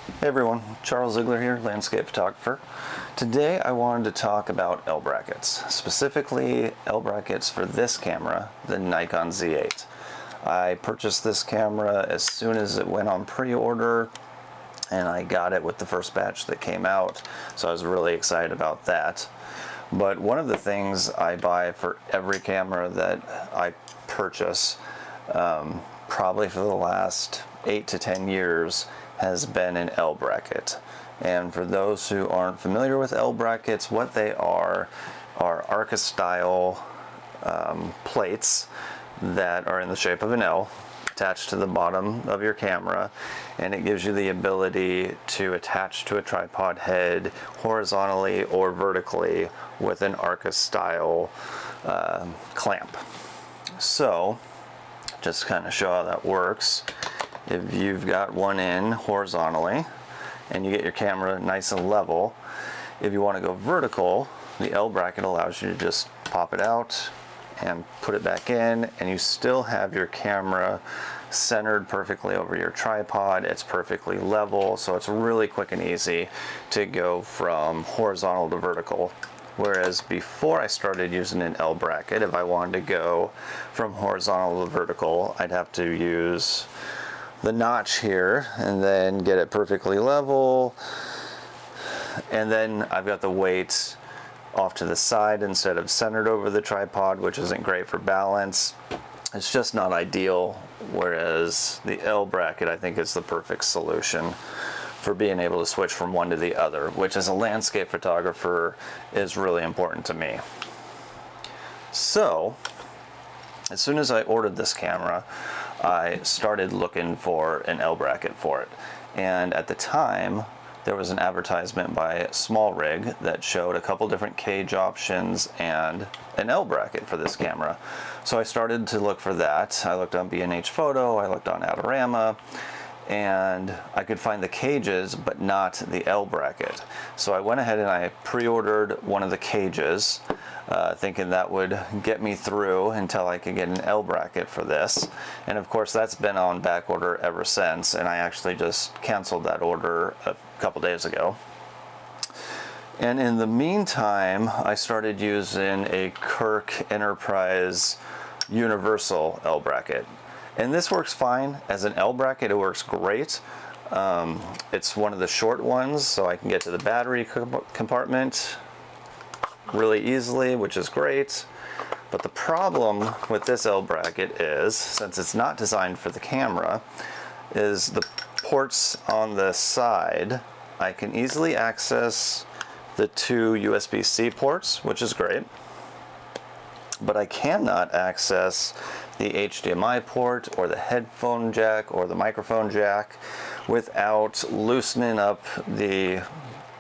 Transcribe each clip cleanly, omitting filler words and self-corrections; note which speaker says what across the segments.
Speaker 1: Hey everyone, Charles Ziegler here, landscape photographer. Today I wanted to talk about L brackets, specifically L brackets for this camera, the Nikon Z8. I purchased this camera as soon as it went on pre-order, and I got it with the first batch that came out, so I was really excited about that. But one of the things I buy for every camera that I purchase, probably for the last 8 to 10 years, has been an L bracket. And for those who aren't familiar with L brackets, what they are Arca style plates that are in the shape of an L attached to the bottom of your camera, and it gives you the ability to attach to a tripod head horizontally or vertically with an Arca style clamp. So just to kind of show how that works, if you've got one in horizontally and you get your camera nice and level, if you want to go vertical, the L bracket allows you to just pop it out and put it back in, and you still have your camera centered perfectly over your tripod. It's perfectly level, so it's really quick and easy to go from horizontal to vertical. Whereas before I started using an L bracket, if I wanted to go from horizontal to vertical, I'd have to use the notch here and then get it perfectly level, and then I've got the weight off to the side instead of centered over the tripod, which isn't great for balance. It's just not ideal, whereas the L bracket I think is the perfect solution for being able to switch from one to the other, which as a landscape photographer is really important to me. So as soon as I ordered this camera, I started looking for an L bracket for it, and at the time there was an advertisement by Small Rig that showed a couple different cage options and an L bracket for this camera. So I started to look for that. I looked on B&H Photo, I looked on Adorama, and I could find the cages but not the L bracket. So I went ahead and I pre-ordered one of the cages, thinking that would get me through until I could get an L bracket for this. And of course that's been on back order ever since, and I actually just canceled that order a couple days ago. And in the meantime, I started using a Kirk Enterprise Universal L bracket. And this works fine. As an L bracket, it works great. It's one of the short ones, so I can get to the battery compartment really easily, which is great. But the problem with this L bracket is, since it's not designed for the camera, is the ports on the side. I can easily access the two USB-C ports, which is great, but I cannot access the HDMI port or the headphone jack or the microphone jack without loosening up the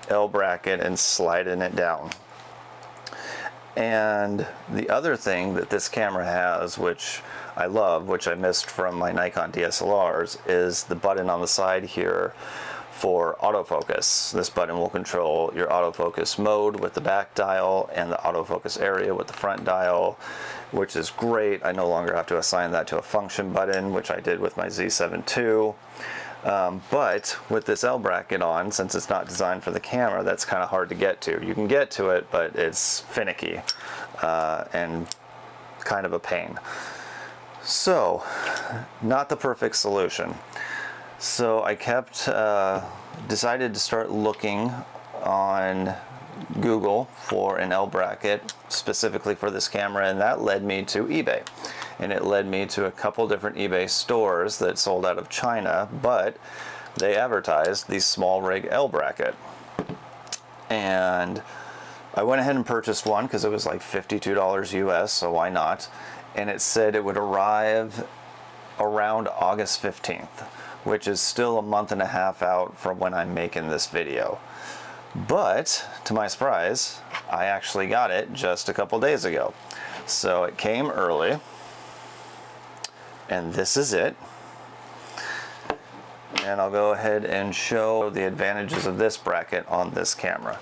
Speaker 1: L bracket and sliding it down. And the other thing that this camera has, which I love, which I missed from my Nikon DSLRs, is the button on the side here for autofocus. This button will control your autofocus mode with the back dial and the autofocus area with the front dial, which is great. I no longer have to assign that to a function button, which I did with my Z7 II. But with this L bracket on, since it's not designed for the camera, that's kind of hard to get to. You can get to it, but it's finicky and kind of a pain. So, not the perfect solution. So I decided to start looking on Google for an L bracket specifically for this camera, and that led me to eBay. And it led me to a couple different eBay stores that sold out of China, but they advertised the Small Rig L bracket. And I went ahead and purchased one because it was like $52 US, so why not? And it said it would arrive around August 15th, which is still a month and a half out from when I'm making this video. But to my surprise, I actually got it just a couple days ago. So it came early, and this is it. And I'll go ahead and show the advantages of this bracket on this camera.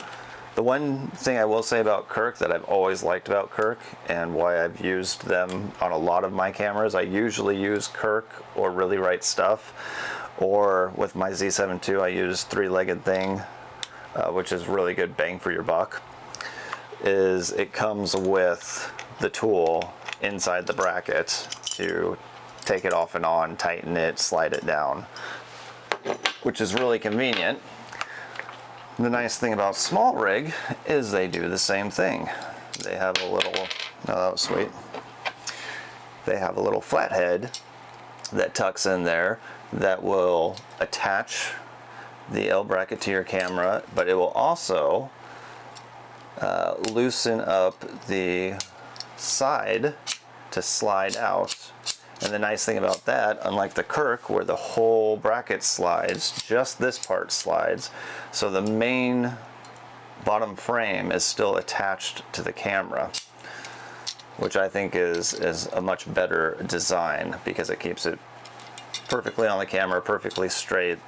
Speaker 1: The one thing I will say about Kirk that I've always liked about Kirk, and why I've used them on a lot of my cameras, I usually use Kirk or Really Right Stuff or with my Z7 II, I use three-legged thing, which is really good bang for your buck, is it comes with the tool inside the bracket to take it off and on, tighten it, slide it down, which is really convenient. The nice thing about small rig is they do the same thing. They have a little, no, that was sweet. They have a little flathead that tucks in there that will attach the L bracket to your camera, but it will also loosen up the side to slide out. And the nice thing about that, unlike the Kirk where the whole bracket slides, just this part slides, so the main bottom frame is still attached to the camera, which I think is a much better design because it keeps it perfectly on the camera, perfectly straight.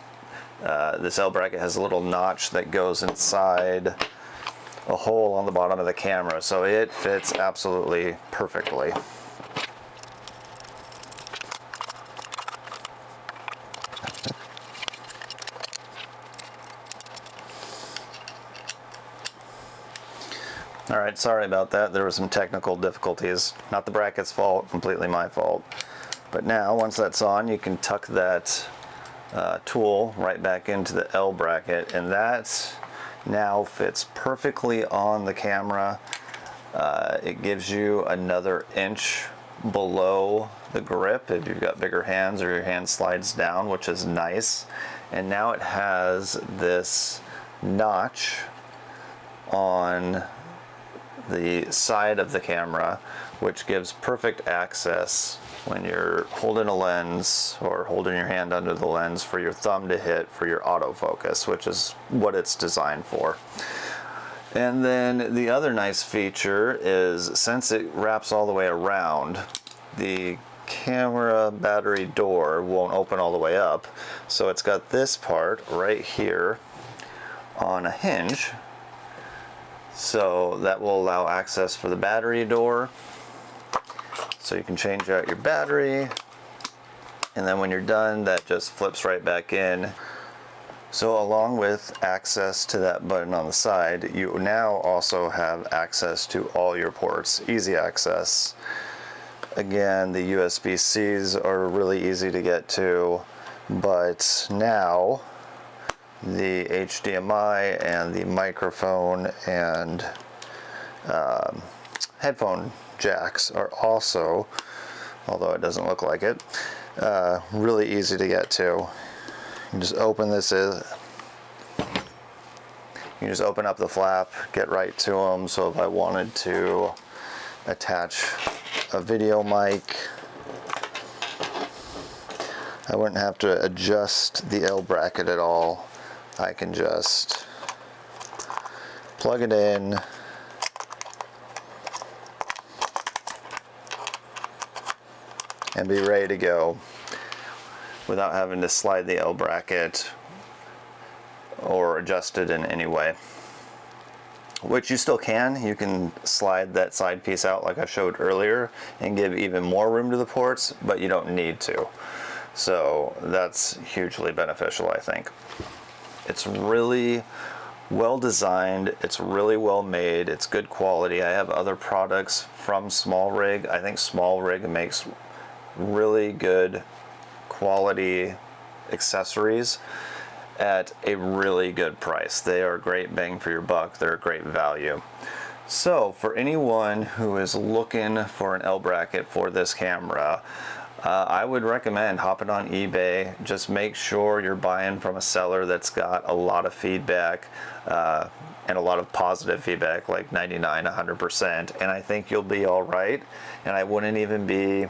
Speaker 1: This L bracket has a little notch that goes inside a hole on the bottom of the camera, so it fits absolutely perfectly. All right, sorry about that. There were some technical difficulties. Not the bracket's fault, completely my fault. But now, once that's on, you can tuck that tool right back into the L bracket, and that now fits perfectly on the camera. It gives you another inch below the grip if you've got bigger hands or your hand slides down, which is nice. And now it has this notch on the side of the camera, which gives perfect access when you're holding a lens or holding your hand under the lens for your thumb to hit for your autofocus, which is what it's designed for. And then the other nice feature is, since it wraps all the way around, the camera battery door won't open all the way up, so it's got this part right here on a hinge. So that will allow access for the battery door. So you can change out your battery, and then when you're done, that just flips right back in. So along with access to that button on the side, you now also have access to all your ports, easy access. Again, the USB-Cs are really easy to get to, but now the HDMI and the microphone and headphone jacks are also, although it doesn't look like it, really easy to get to. You can just open this you can just open up the flap, get right to them. So if I wanted to attach a video mic, I wouldn't have to adjust the L bracket at all. I can just plug it in, and be ready to go without having to slide the L bracket or adjust it in any way. Which you still can. You can slide that side piece out like I showed earlier and give even more room to the ports, but you don't need to. So that's hugely beneficial, I think. It's really well designed, it's really well made, it's good quality. I have other products from Small Rig. I think Small Rig makes really good quality accessories at a really good price. They are great bang for your buck, they're a great value. So for anyone who is looking for an L bracket for this camera, I would recommend hopping on eBay. Just make sure you're buying from a seller that's got a lot of feedback and a lot of positive feedback, like 99, 100%, and I think you'll be all right. And I wouldn't even be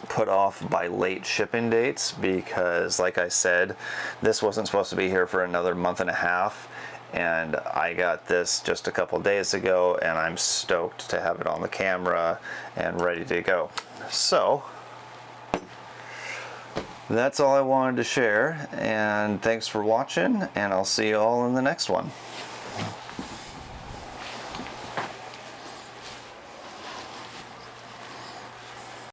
Speaker 1: put off by late shipping dates, because like I said, this wasn't supposed to be here for another month and a half, and I got this just a couple days ago, and I'm stoked to have it on the camera and ready to go. So that's all I wanted to share, and thanks for watching, and I'll see you all in the next one.